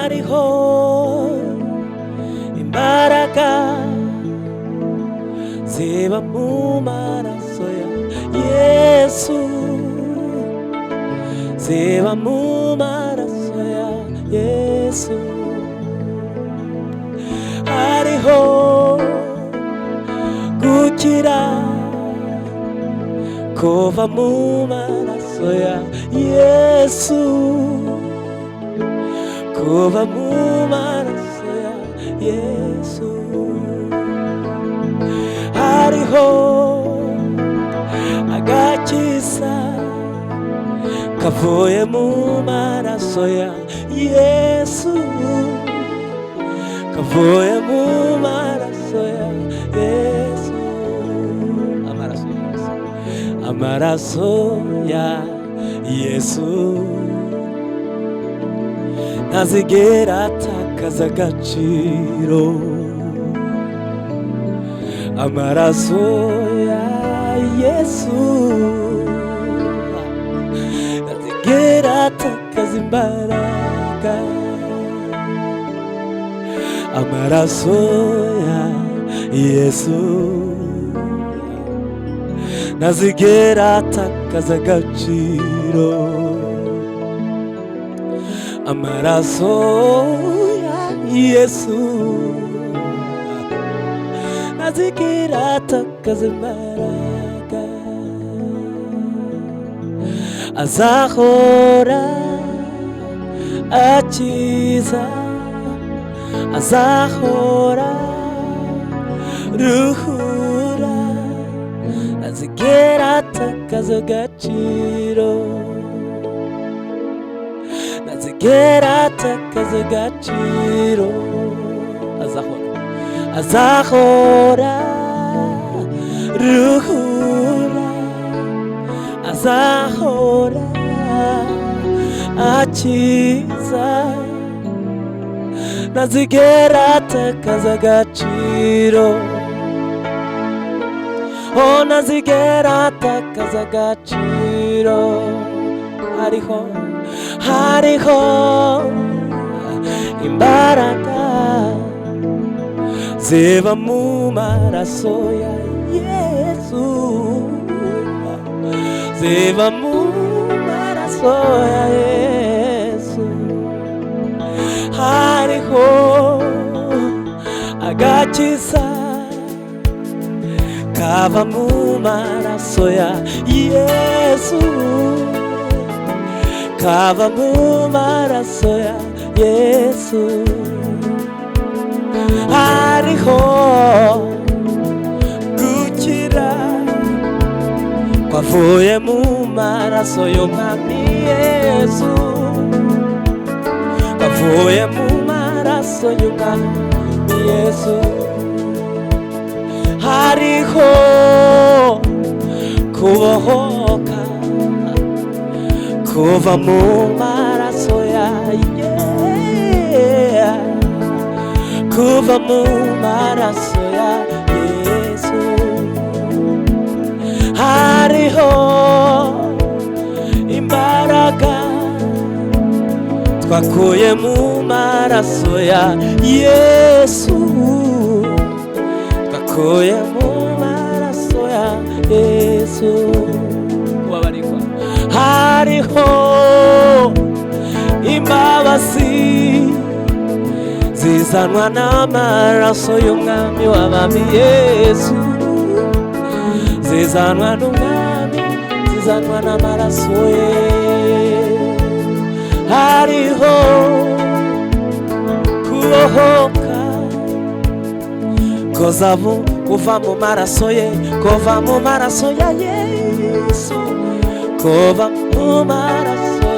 hariho imbaraga ziba mu maraso ya Yesu, ziba mu maraso ya Yesu. Hariho gukira kuva mu maraso ya Yesu, kuva mu maraso ya Yesu. Hariho agakiza kavuye mu maraso ya Yesu, kavuye mu maraso ya Yesu. Amaraso ya Yesu ntazigera atakaza agaciro. Amaraso ya Yesu ntazigera atakaza imbaraga. Amaraso ya Yesu ntazigera atakaza agaciro. Amaraso ya Yesu ntazigera atakaza imbaraga. Azahora akiza, azahora ruhura, ntazigera atakaza agaciro, ntazigera atakaza agaciro. Azahora ruhura, azahora akiza, ntazigera atakaza agaciro. Oh, ntazigera atakaza agaciro. Hariho imbaraga ziba mu maraso ya Yesu, ziba mu maraso ya Yesu. Hariho agakiza kava mu maraso ya Yesu, kava mu maraso ya Yesu. Hariho gukira kwavuye mu maraso y'Umwami Yesu, kwavuye mu maraso y'Umwami Yesu. Hariho kubohoka kuva mu maraso ya kuva mu maraso ya Yesu. Hariho imbaraga twakuye mu maraso ya Yesu, twakuye mu maraso ya Yesu. Hariho imbabazi zizanwa n'amaraso y'Umwami w'abami Yesu, zizanwa n'Umwami, zizanwa n'amaraso ye. Hariho kubohoka kuva mu maraso ye, kuva mu maraso ya Yesu, kuva mu maraso